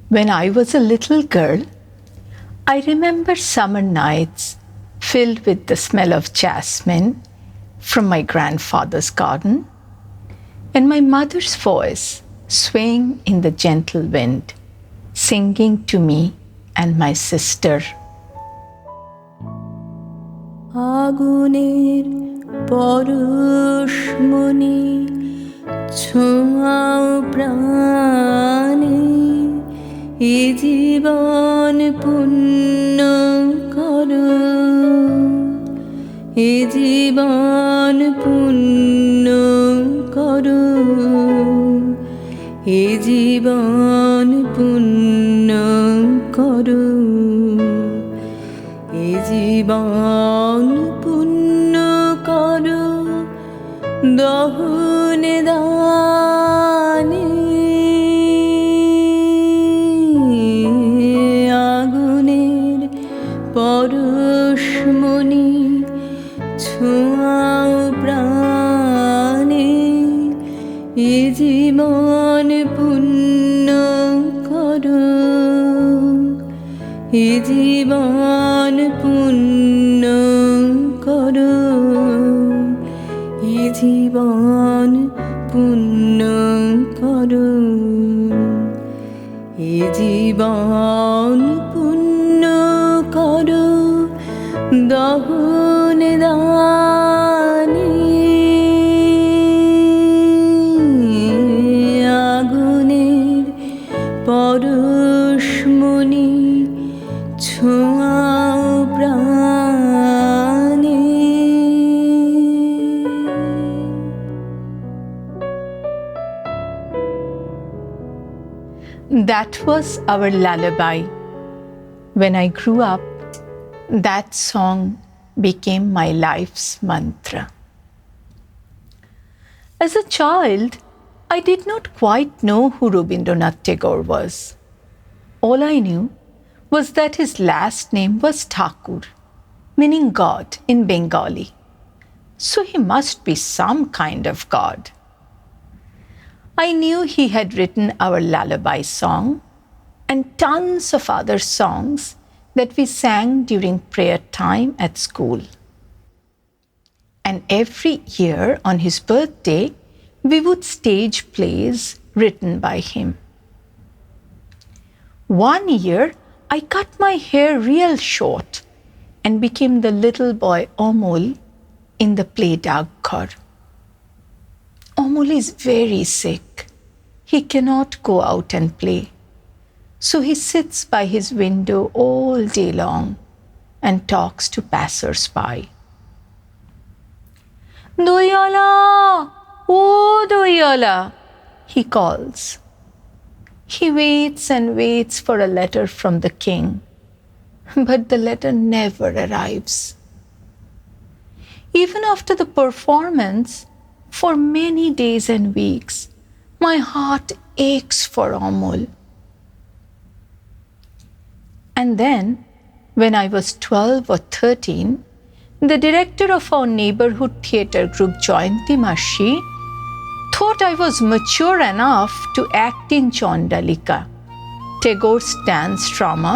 When I was a little girl, I remember summer nights filled with the smell of jasmine from my grandfather's garden and my mother's voice swaying in the gentle wind, singing to me and my sister. আগুনের পরশমণি ছোঁয়াও প্রাণে এ জীবন পুণ্য করো এ জীবন পুণ্য করো এ জীবন পুণ্য করো এ জীবন পুণ্য করো দহন দানে আগুনের পরশমণি ছোঁয়াও প্রাণে এ জীবন পুণ্য করো এ জীবন পুণ্য করো এ জীবন পুণ্য করো এ জীবন পুণ্য করো দহন দানে আগুনের পরশমণি ছোঁয়াও প্রাণে। That was our lullaby. When I grew up, that song became my life's mantra. As a child, I did not quite know who Rabindranath Tagore was. All I knew was that his last name was Tagore, meaning God in Bengali. So he must be some kind of God. I knew he had written our lullaby song and tons of other songs that we sang during prayer time at school. And every year on his birthday, we would stage plays written by him. One year, I cut my hair real short and became the little boy Omul in the play Tagore. Omul is very sick. He cannot go out and play. So he sits by his window all day long and talks to passers-by. Doyala, oh Doyala, he calls. He waits and waits for a letter from the king, but the letter never arrives. Even after the performance, for many days and weeks, my heart aches for Omul. And then, when I was 12 or 13, the director of our neighborhood theatre group, Jayanti Masi, thought I was mature enough to act in Chandalika, Tagore's dance drama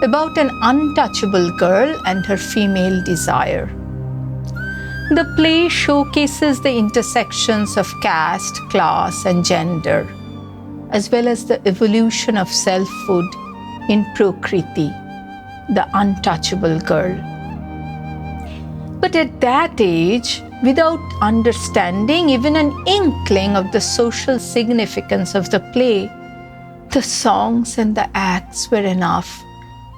about an untouchable girl and her female desire. The play showcases the intersections of caste, class, and gender, as well as the evolution of selfhood in Prakriti, the untouchable girl. But at that age, without understanding even an inkling of the social significance of the play, the songs and the acts were enough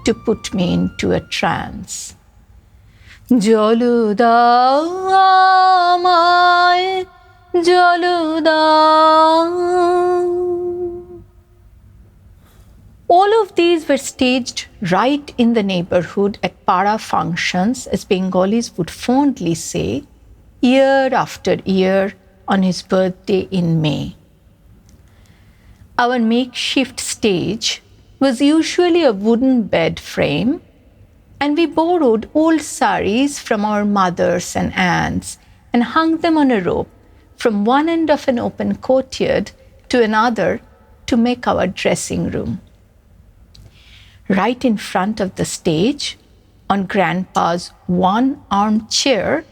to put me into a trance. Jolu dao amaye, jolu dao. All of these were staged right in the neighborhood at para functions, as Bengalis would fondly say, year after year on his birthday in May. Our makeshift stage was usually a wooden bed frame, and we borrowed old saris from our mothers and aunts and hung them on a rope from one end of an open courtyard to another to make our dressing room. Right in front of the stage, on Grandpa's one-armed chair,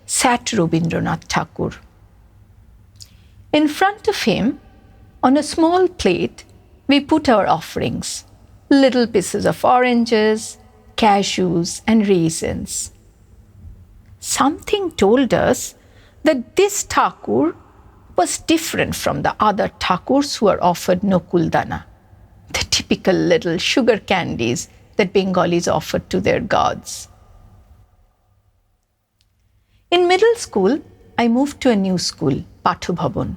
sat Rabindranath Tagore. In front of him, on a small plate, we put our offerings, little pieces of oranges, cashews, and raisins. Something told us that this Tagore was different from the other Thakurs who are offered nokuldana, the typical little sugar candies that Bengalis offered to their gods. In middle school, I moved to a new school, Pathu Bhavan.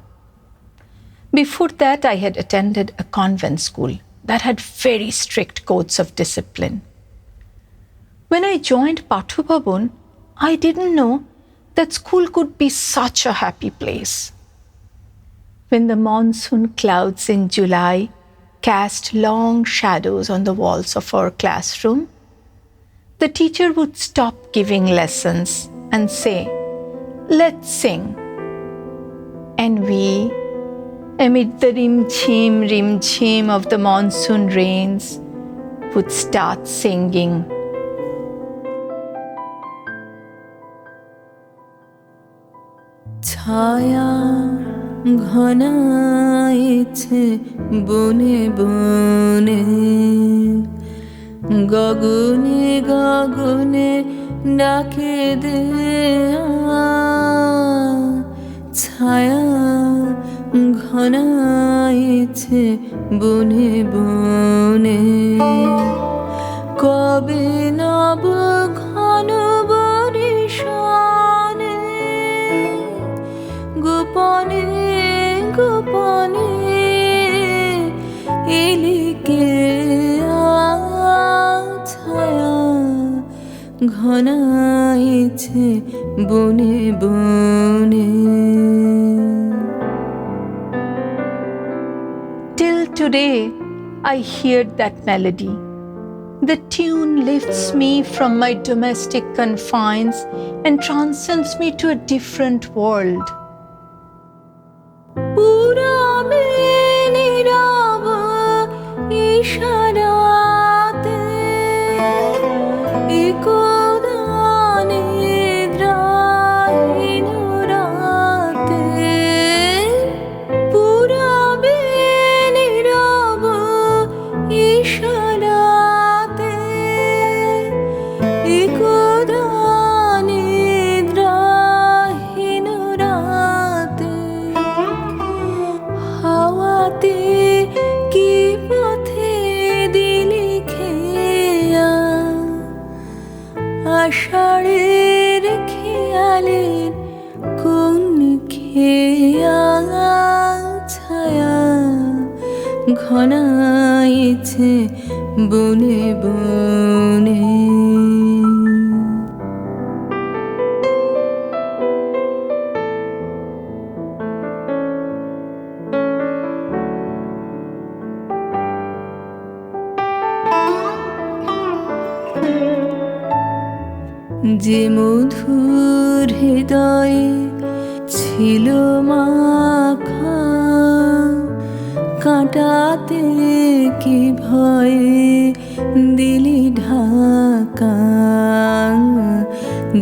Before that, I had attended a convent school that had very strict codes of discipline. When I joined Pathu Bhavan, I didn't know that school could be such a happy place. When the monsoon clouds in July cast long shadows on the walls of our classroom, the teacher would stop giving lessons and say, "Let's sing." And we, amid the rim-chim of the monsoon rains, would start singing. ছায়া ঘনাইছে বনে বনে, গগনে গগনে ডাকে দেয়া। ছায়া ঘনাইছে বনে বনে, কবে নব ঘন বরিশানে, গোপনে গোপনে এলিকে ছায়া ঘনাইছে বনে বনে। Till today, I hear that melody. The tune lifts me from my domestic confines and transcends me to a different world. পুরাবে নীরব ইশারাতে, একদানে দ্রাহীন রাতে। পুরাবে নীরব ইশারাতে, একদানে দ্রাহীন রাতে। হাওয়াতে কি পথে দিলি খেয়া, আষাঢ়ের খেয়ালের কোন খেয়া। ছায়া ঘনাইছে বনে বনে। যে মধুর হৃদয়ে ছিল মাখা, কাঁটাতে কি ভয়ে দিলি ঢাকা।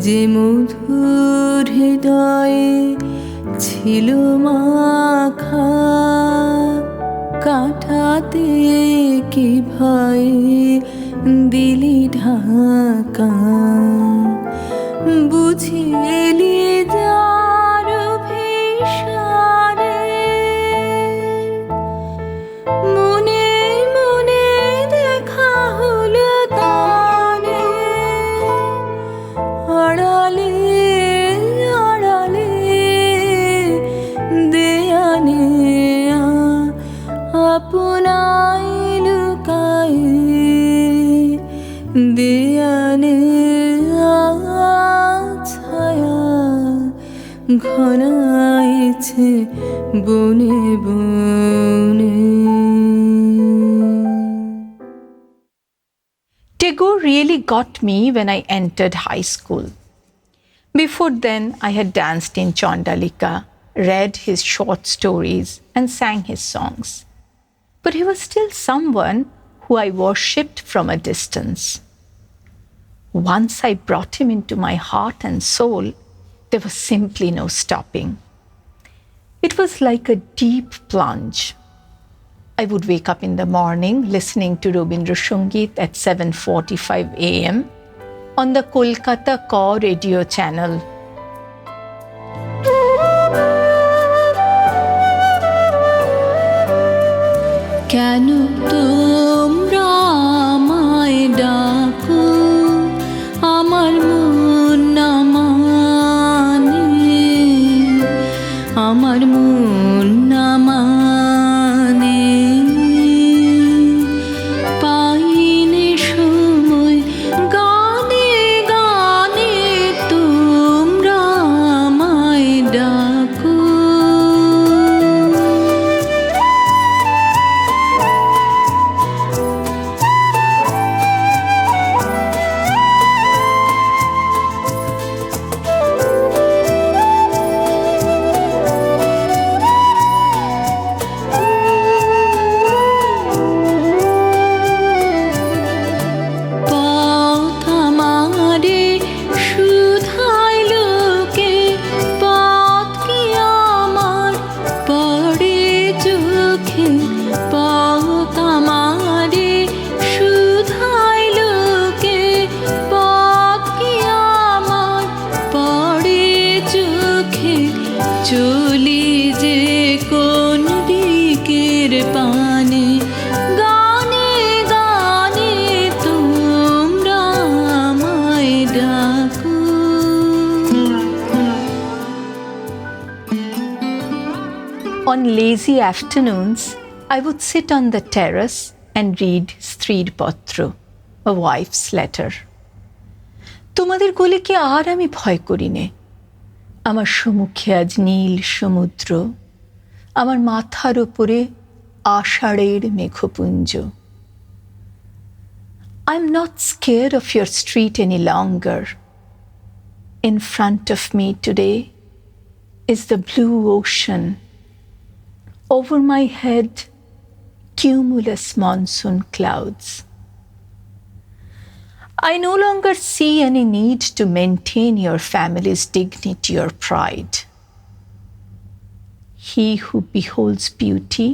যে মধুর হৃদয়ে ছিল মাখা, কাঁটাতে কি ভয়ে দিলি ঢাকা। বুঝিলি যার ভিসারে, মনে মনে দেখা হলো তারে। আড়ালে আড়ালে দেয়ানে আপনাই লুকায়ে, দেয়ানে ছায়া ঘনাইছে বনে বনে। Tagore really got me when I entered high school. Before then, I had danced in Chandalika, read his short stories, and sang his songs. But he was still someone who I worshipped from a distance. Once I brought him into my heart and soul, there was simply no stopping. It was like a deep plunge. I would wake up in the morning listening to Rabindra Sangeet at 7:45 a.m. on the Kolkata Core radio channel. কেন তোমরা আমায় ডাকো আমার মন না মানে আমার মন না মানে পাইনি সময় গানে গানে তোমরা আমায় ডাকো চলি যে কোন দিকের পানে গানে গানে তোমরা আমায় ডাকো On lazy afternoons, I would sit on the terrace and read Strid Patro, a wife's letter. তোমাদের গলিকে আর আমি ভয় করি নে। আমার সম্মুখে আজ নীল সমুদ্র, আমার মাথার উপরে আষাঢ়ের মেঘপুঞ্জ। I'm not scared of your street any longer. In front of me today is the blue ocean. Over my head, cumulus monsoon clouds. I no longer see any need to maintain your family's dignity or pride. He who beholds beauty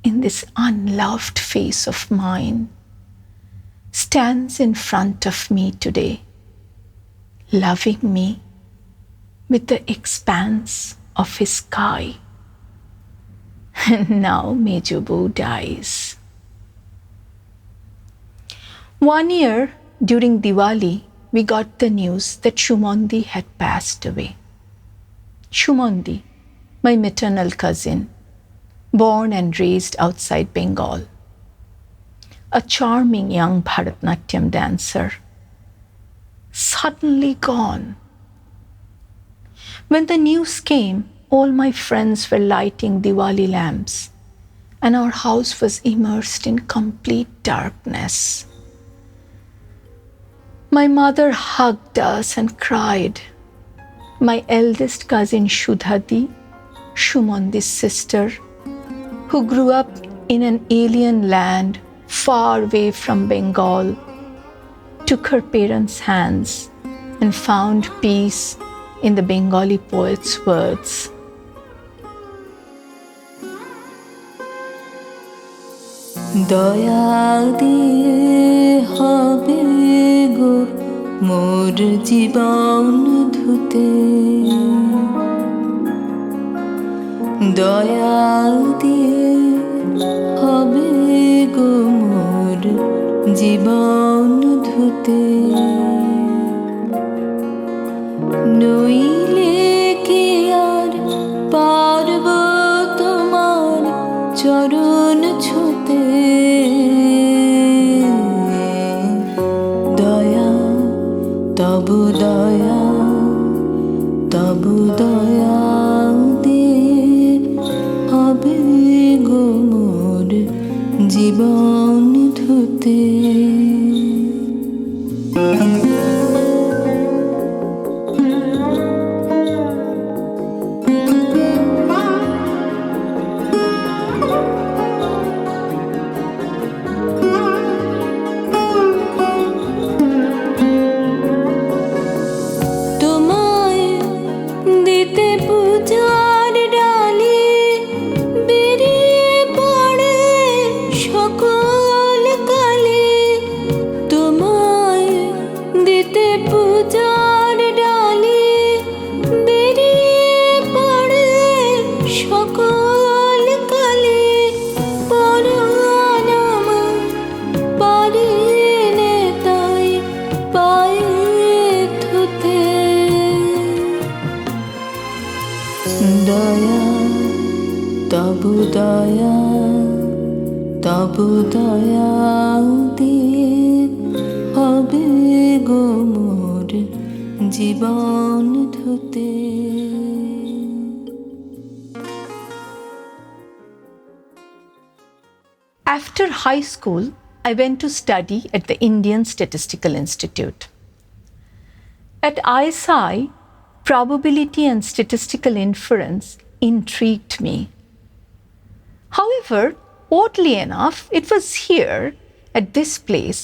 in this unloved face of mine stands in front of me today, loving me with the expanse of his sky. And now Mejobo dies. One year, during Diwali, we got the news that Shumondi had passed away. Shumondi, my maternal cousin, born and raised outside Bengal. A charming young Bharatnatyam dancer, suddenly gone. When the news came, all my friends were lighting Diwali lamps, and our house was immersed in complete darkness. My mother hugged us and cried. My eldest cousin Shudhati, Shumondi's sister, who grew up in an alien land far away from Bengal, took her parents' hands and found peace in the Bengali poet's words. দয়া দিয়ে হবে গো মোর জীবন ধুতে দয়া দিয়ে হবে গো মোর জীবন ধুতে নইলে কি আর পারব তোমার চরণ ছুতে দয়া তব দয়া তব দয়া দিয়ে হবে গো মোর জীবন ধুতে গো মোর জীবন ধুতে। After high school, I went to study at the Indian Statistical Institute. At ISI, probability and statistical inference intrigued me. However, oddly enough, it was here, at this place,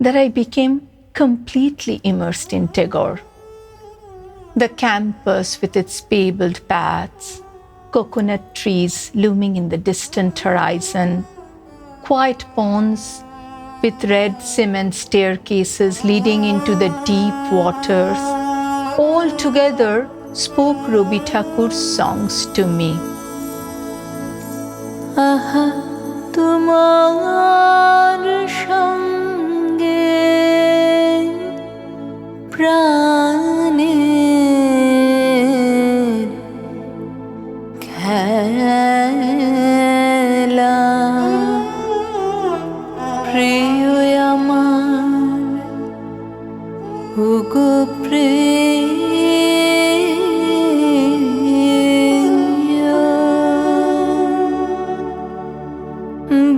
that I became completely immersed in Tagore. The campus with its paved paths, coconut trees looming in the distant horizon, quiet ponds with red cement staircases leading into the deep waters, all together spoke Rabi Thakur's songs to me. আহা তোমার সঙ্গে প্রাণের খেলা, প্রিয় আমার ওগো প্রিয়,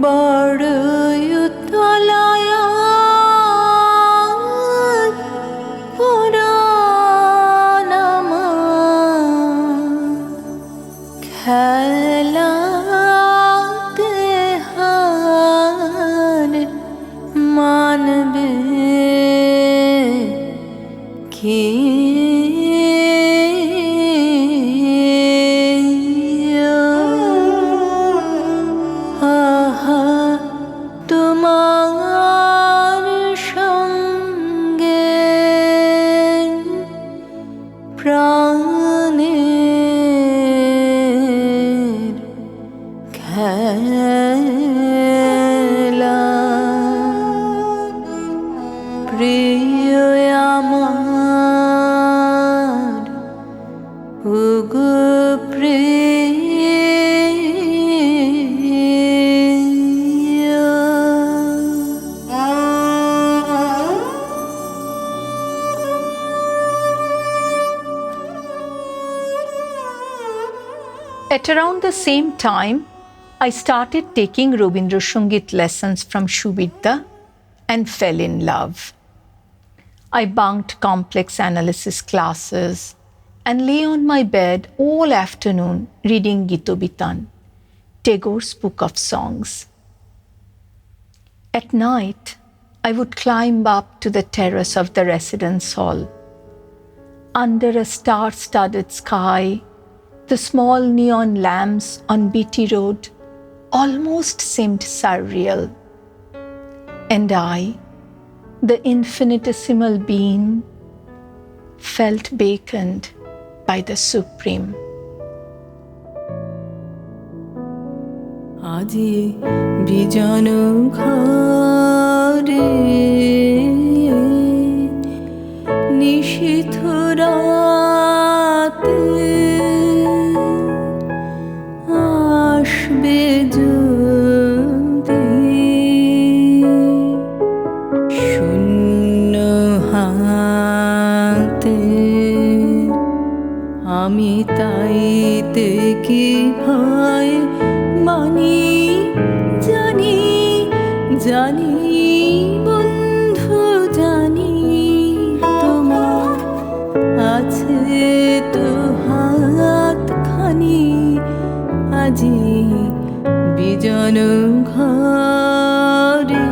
বড়ই উতলায়া পরাণ আমার, খেলাতে হার মানবে কি? আহা তোমার সঙ্গে প্রাণের খেলা, প্রিয় আমার ওগো প্রিয়। At around the same time, I started taking Rabindra Sangit lessons from Shubidda and fell in love. I bunked complex analysis classes and lay on my bed all afternoon reading Gitobitan, Tagore's book of songs. At night, I would climb up to the terrace of the residence hall. Under a star-studded sky, the small neon lamps on Beatty Road almost seemed surreal. And I, the infinitesimal being, felt beckoned by the Supreme. আজি বিজন ঘরে নিশীথ রাতে আসবে যদি শূন্য হাতে, আমি তাইতে কি ভয় মানি, জানি জানি বন্ধু জানি, তোমার আছে তো হাতখানি আজি বিজন ঘরে।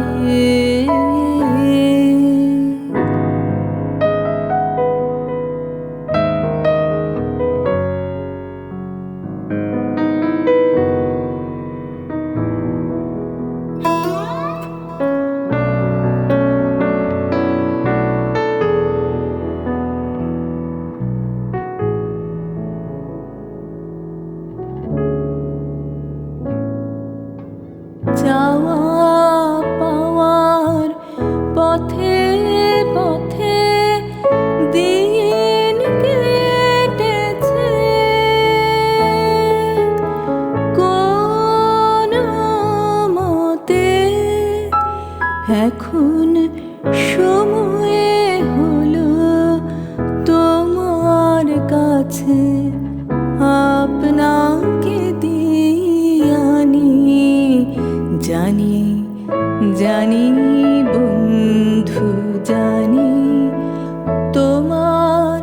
চাওয়া পাওয়ার পথে পথে দিন কেটেছে, কোন মতে এখন সময়ে জানি তোমার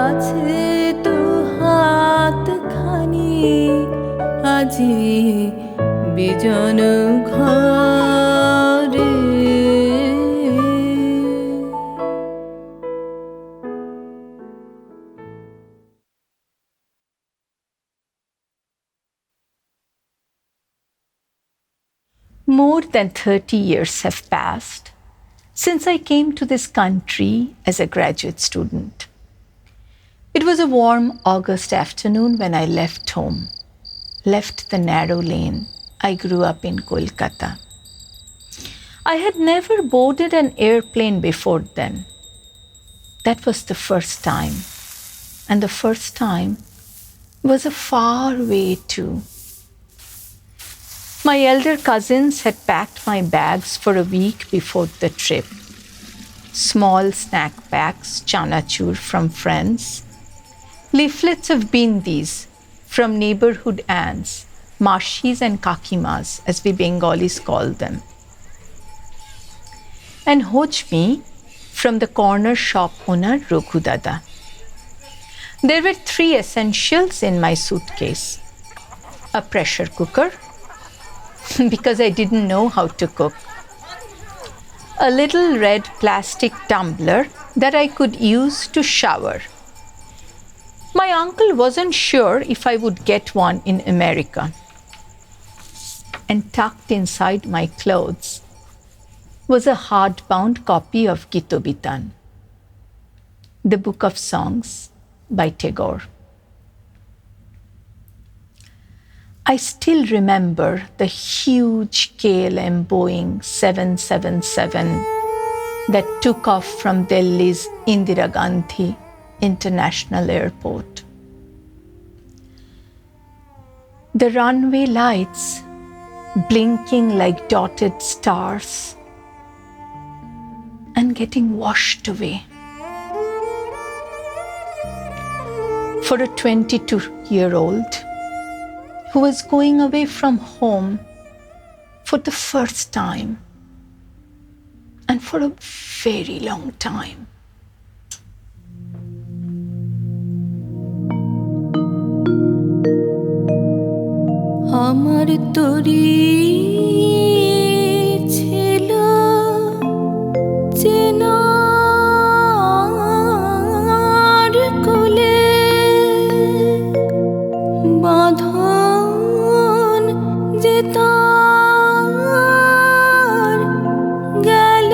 আছে তো হাতখানি আজি বিজন ঘরে More than 30 years have passed since I came to this country as a graduate student. It was a warm August afternoon when I left home, left the narrow lane I grew up in Kolkata. I had never boarded an airplane before then. That was the first time, and the first time was a far way too. My elder cousins had packed my bags for a week before the trip. Small snack packs, chanachur from friends, leaflets of bindis from neighborhood aunts, mashis and kakimas, as we Bengalis call them, and hojmi from the corner shop owner Raghu Dada. There were 3 essentials in my suitcase: a pressure cooker, because I didn't know how to cook, a little red plastic tumbler that I could use to shower. My uncle wasn't sure if I would get one in America. And tucked inside my clothes was a hardbound copy of Gitobitan, the book of songs by Tagore. I still remember the huge KLM Boeing 777 that took off from Delhi's Indira Gandhi International Airport. The runway lights blinking like dotted stars and getting washed away. For a 22-year-old who was going away from home for the first time and for a very long time. আমার তরি ছিল চেনার কোলে বাঁধন যে তার গেল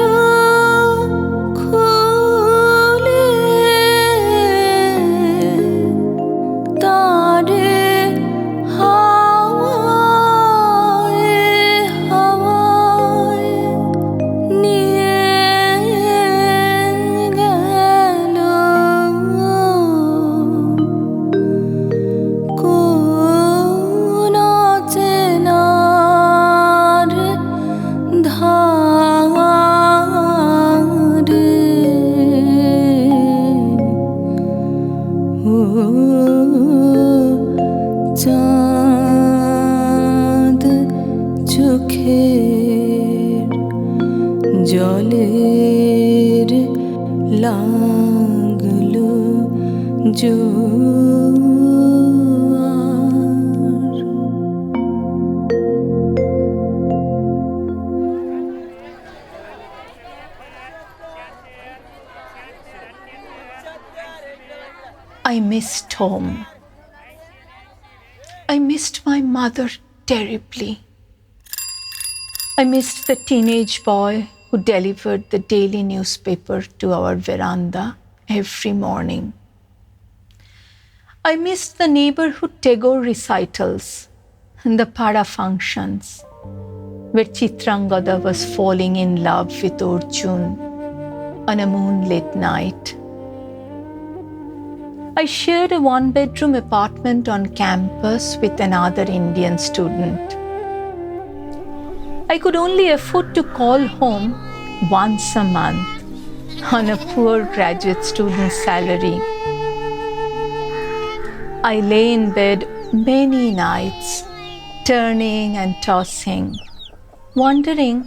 খুলে তারে চাঁদ চোখের জলের লাগলো জোয়ার I missed home. I missed my mother terribly. I missed the teenage boy who delivered the daily newspaper to our veranda every morning. I missed the neighborhood Tagore recitals and the para functions where Chitrangada was falling in love with Arjun on a moonlit night. I shared a one-bedroom apartment on campus with another Indian student. I could only afford to call home once a month on a poor graduate student's salary. I lay in bed many nights, turning and tossing, wondering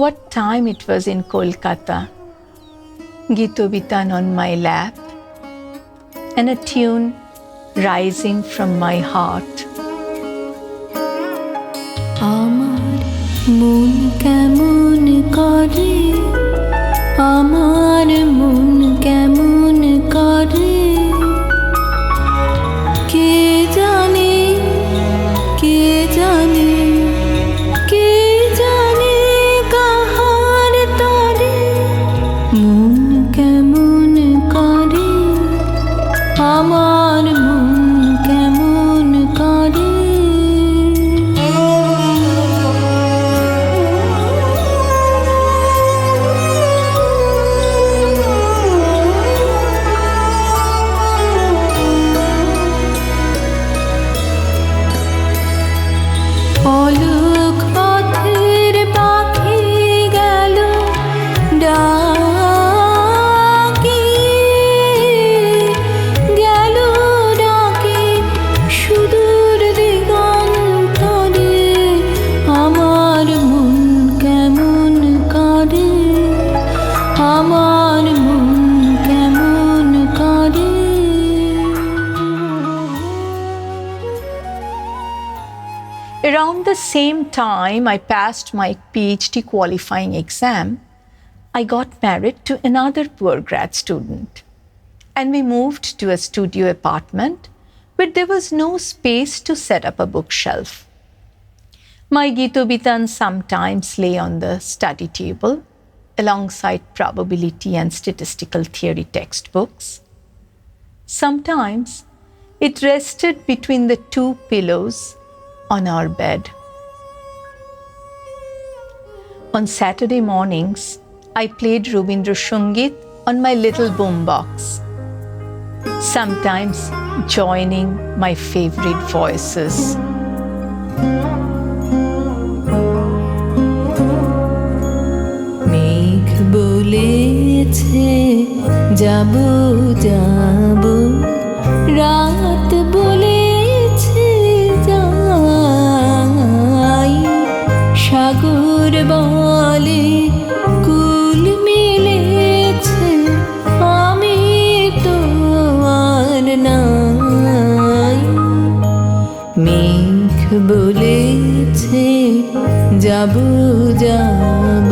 what time it was in Kolkata Gitobitan on my lap, and a tune rising from my heart. আমার মন কেমন করে, আমার মন কেমন করে, কে জানে, কে জানে, কে জানে কাহার তরে, মন কেমন করে, আমার মন কেমন করে। অলোক পথের পাখি গেল ডাকি, গেল ডাকি সুদূর দিগন্তরে, আমার মন কেমন করে, আমার মন কেমন করে। Around the same time I passed my PhD qualifying exam, I got married to another poor grad student, and we moved to a studio apartment where there was no space to set up a bookshelf. My Gitobitan sometimes lay on the study table alongside probability and statistical theory textbooks. Sometimes it rested between the two pillows on our bed. On Saturday mornings, I played Rabindranath on my little boombox, sometimes joining my favorite voices. মেঘ বলেছে যাব যাব, রাত বলেছে যাই, সাগর বলে কুল মিলেছে, আমি তো আর নাই। মেঘ বলেছে যাব যাব,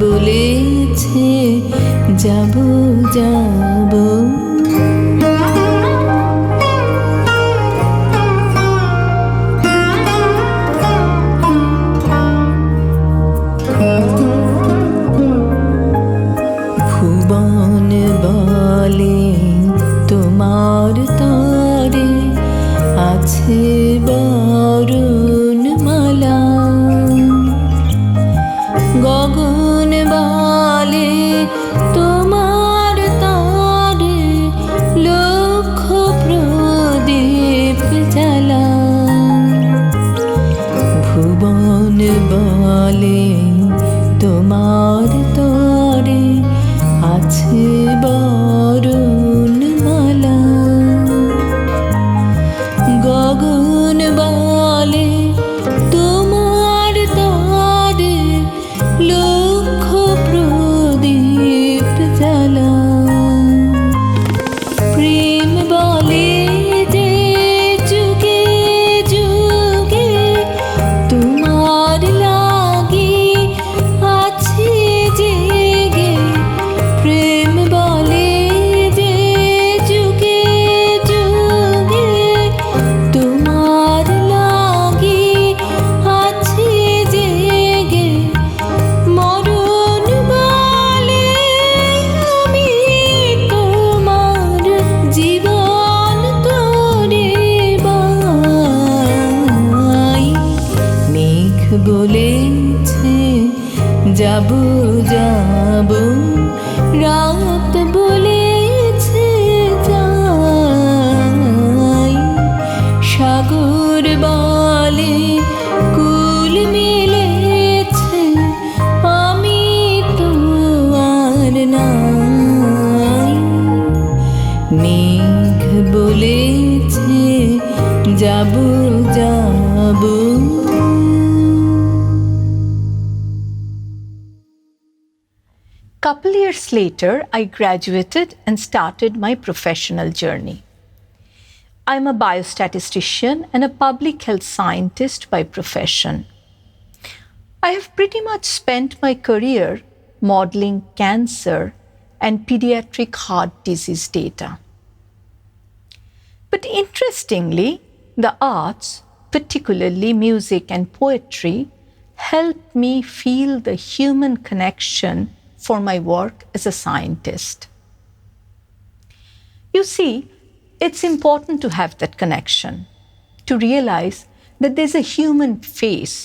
বলেছে যাব যাব। ভুবন বলে তোমার তরে আছে বরুণ মালা, গগন বলে তোমার তরে লক্ষ প্রদীপ জ্বালা, ভুবন বলে তোমার তরে আছে বরুণ মালা, গগন বলে তোমার তরে লক্ষ প্রদীপ জ্বালা, প্রেম বলে যে যুগে যুগে তোমার লাগে আছে জেগে, প্রেম বলে বলেছে যাব যাব, রাত বলেছে যাই, সাগর বলে কুল মিলেছে, আমি তো আর নাই। মেঘ বলেছে যাব যাব। Couple years later, I graduated and started my professional journey. I'm a biostatistician and a public health scientist by profession. I have pretty much spent my career modeling cancer and pediatric heart disease data. But interestingly, the arts, particularly music and poetry, help me feel the human connection for my work as a scientist. You see, it's important to have that connection, to realize that there's a human face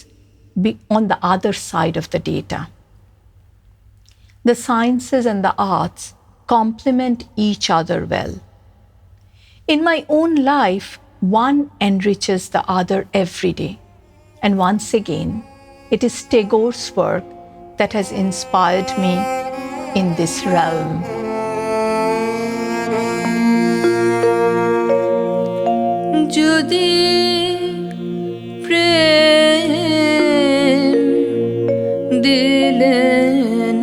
on the other side of the data. The sciences and the arts complement each other well. In my own life, one enriches the other every day. And once again, it is Tagore's work that has inspired me in this realm. যদি প্রেম দিলে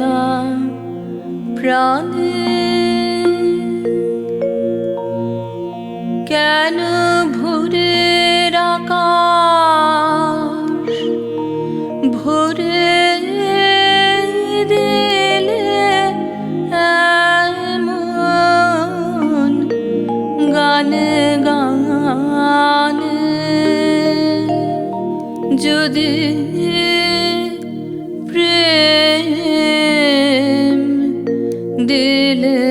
না প্রাণে, কেন ভোরের আকাশ ভরে দিলে এমন গানে গানে, যদি প্রেম দিলে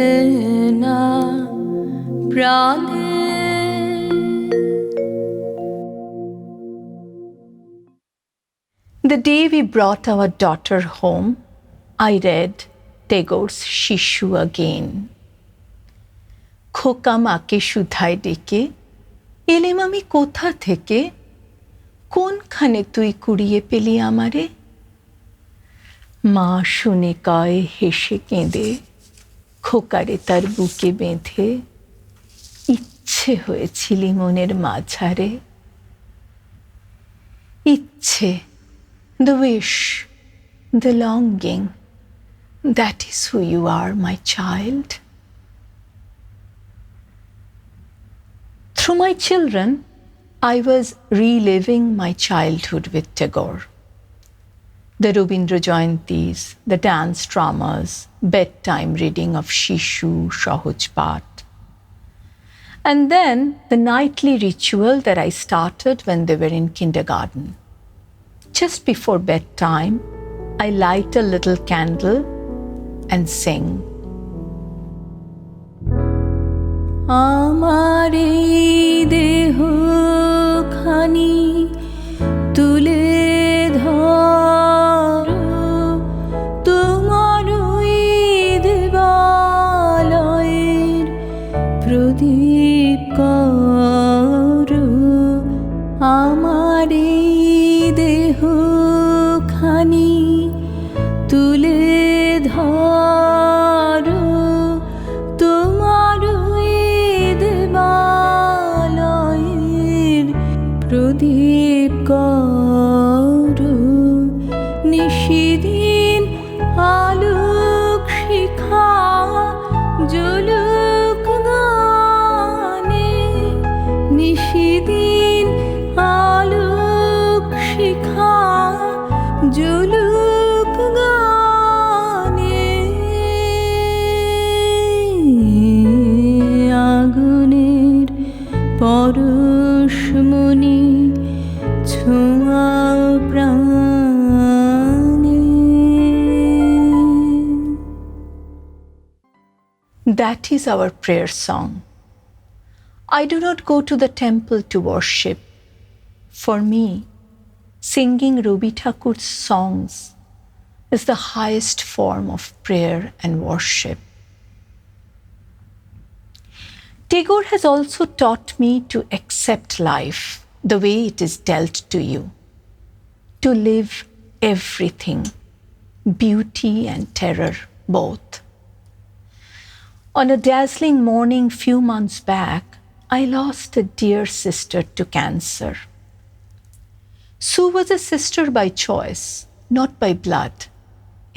না প্রাণে। The day we brought our daughter home, I read Tagore's Shishu again. খোকা মাকে সুধায় ডেকে, এলেম আমি কোথা থেকে, কোনখানে তুই কুড়িয়ে পেলি আমারে? মা শুনে কয় হেসে কেঁদে, খোকারে তার বুকে বেঁধে, ইচ্ছে হয়েছিলি মনের মাঝারে। ইচ্ছে, the wish, the longing, that is who you are, my child. Through my children, I was reliving my childhood with Tagore. The Rabindra Jayantis, the dance dramas, bedtime reading of Shishu, Sahaj Path. And then the nightly ritual that I started when they were in kindergarten. Just before bedtime, I light a little candle and sing. আমার এই দেহ খানি তুলে ধরো, তোমার ওই দেবালয়ের প্রদীপ করো। আমার এই দেহ খানি তুলে ধরো, তোমার ওই দেবালয়ের প্রদীপ করো। নিশিদিন আলোক শিখা জ্বলুক গানে, নিশিদিন আলোক শিখা জ্বলুক গানে। আগুনের পরশমণি ছোঁয়া প্রাণে। That is our prayer song. I do not go to the temple to worship. For me, singing Rabi Thakur's songs is the highest form of prayer and worship. Tagore has also taught me to accept life the way it is dealt to you, to live everything, beauty and terror both. On a dazzling morning few months back, I lost a dear sister to cancer. Sue was a sister by choice, not by blood,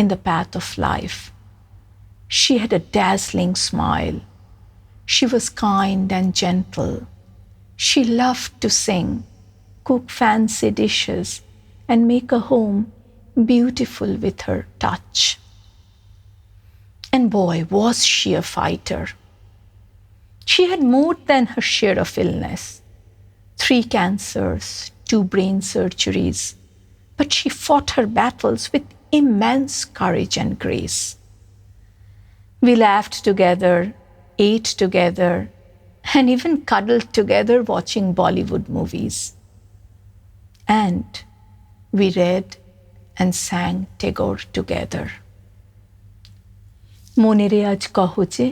in the path of life. She had a dazzling smile. She was kind and gentle. She loved to sing, cook fancy dishes, and make a home beautiful with her touch. And boy, was she a fighter. She had more than her share of illness, 3 cancers, 2 brain surgeries, but she fought her battles with immense courage and grace. We laughed together, ate together, and even cuddled together watching Bollywood movies. And we read and sang Tagore together. মনেরে আজ কহ যে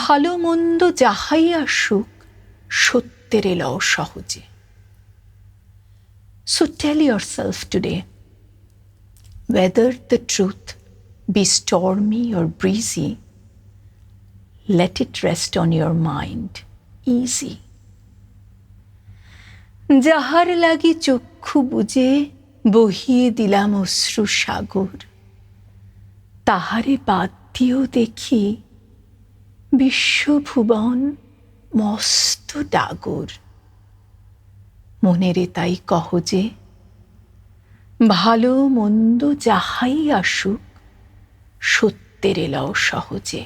ভালো মন্দ যাহাই আসুক সত্যের LO সহজে. So tell yourself today, whether the truth be stormy or breezy, let it rest on your mind easy. যাহার লাগি চক্ষু বুজে বহিয়ে দিলাম অশ্রু সাগর, তাহারে বাদ দিয়েও দেখি বিশ্বভুবন মস্ত ডাগর. মনেরে তাই কহ যে ভালো মন্দ যাহাই আসুক সত্যের এলাও সহজে.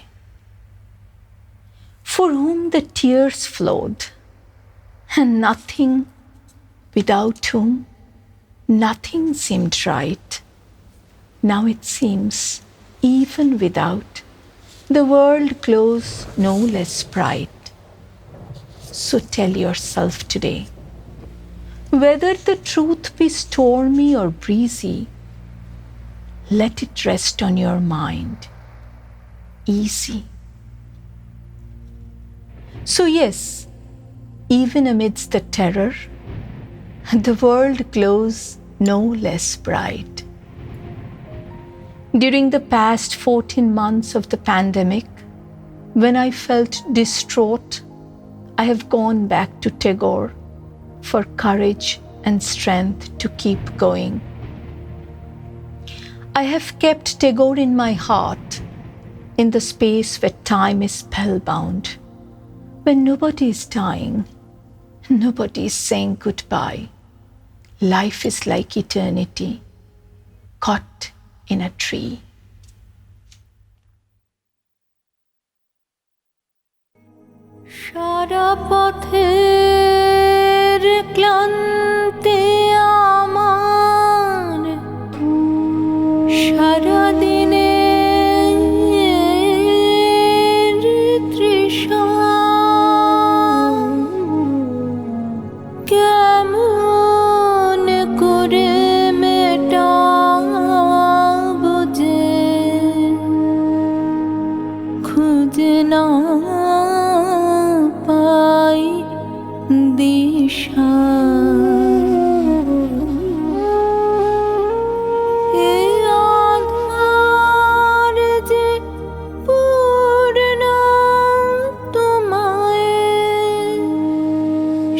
For whom the tears flowed, and nothing, without whom nothing seemed right, now it seems, even without, the world glows no less bright. So tell yourself today, whether the truth be stormy or breezy, let it rest on your mind easy. So yes, even amidst the terror, the world glows no less bright. During the past 14 months of the pandemic, when I felt distraught, I have gone back to Tagore for courage and strength to keep going. I have kept Tagore in my heart, in the space where time is spellbound, when nobody is dying, nobody is saying goodbye. Life is like eternity, caught in a tree. সারা পথের ক্লান্তি আমার, সারা দিনের তৃষা কেমন করে মেটাবো যে খুঁজে না পাই দিশা। এ আধার যে পূর্ণ তোমায়,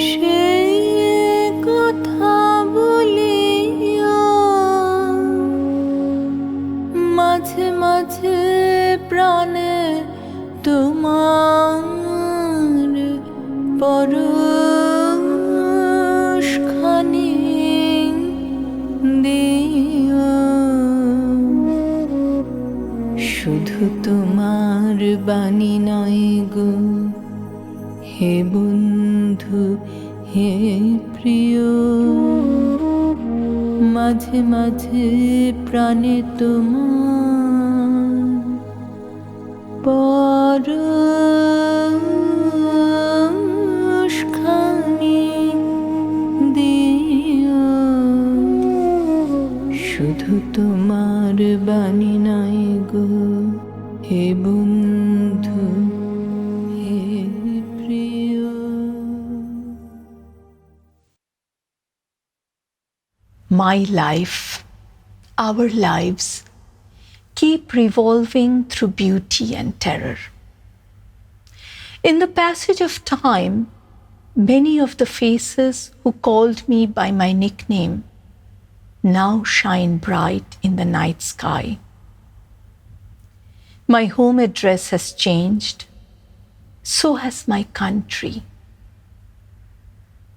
সেই কথা বলিও মাঝে মাঝে প্রাণে তোমার পরশখানি দিও। শুধু তোমার বাণী নয় গো হে বন্ধু হে প্রিয়, মাঝে মাঝে প্রাণে তোমার পরশখানি দিও। শুধু তোমার বাণী নয় গো হে বন্ধু হে প্রিয়। My life, our lives, keep revolving through beauty and terror. In the passage of time, many of the faces who called me by my nickname now shine bright in the night sky. My home address has changed, so has my country.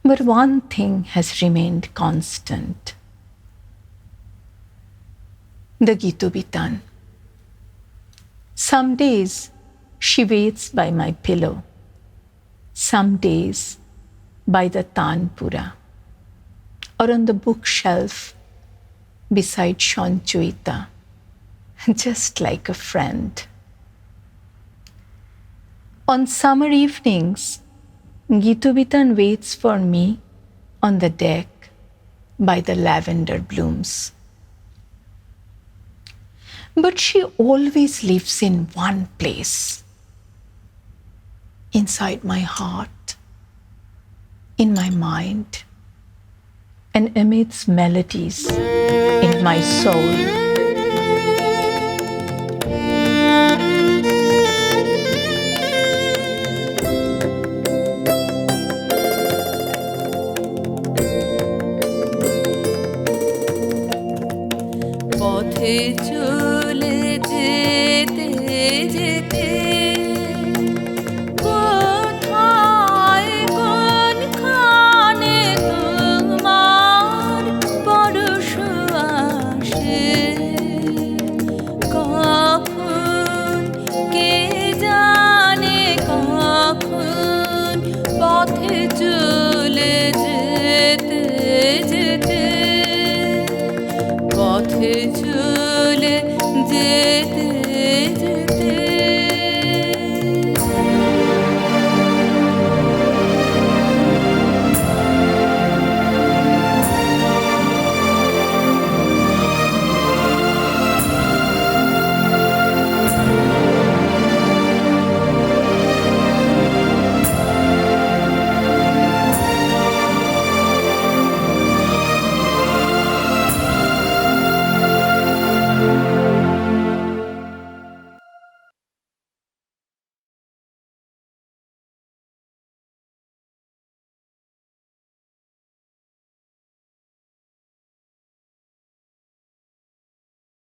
But one thing has remained constant: the Gitubitan. Some days she waits by my pillow, some days by the Tanpura, or on the bookshelf beside Shonchuita, just like a friend. On summer evenings, Gitubitan waits for me on the deck by the lavender blooms. But she always lives in one place, inside my heart, in my mind, and amidst melodies in my soul. পথে চলে যেতে যেতে কোথায় কোনখানে তোমার পরশ আসে, কখন কে জানে কখন পথে চলে যেতে যেতে পথে চলে যেতে যেতে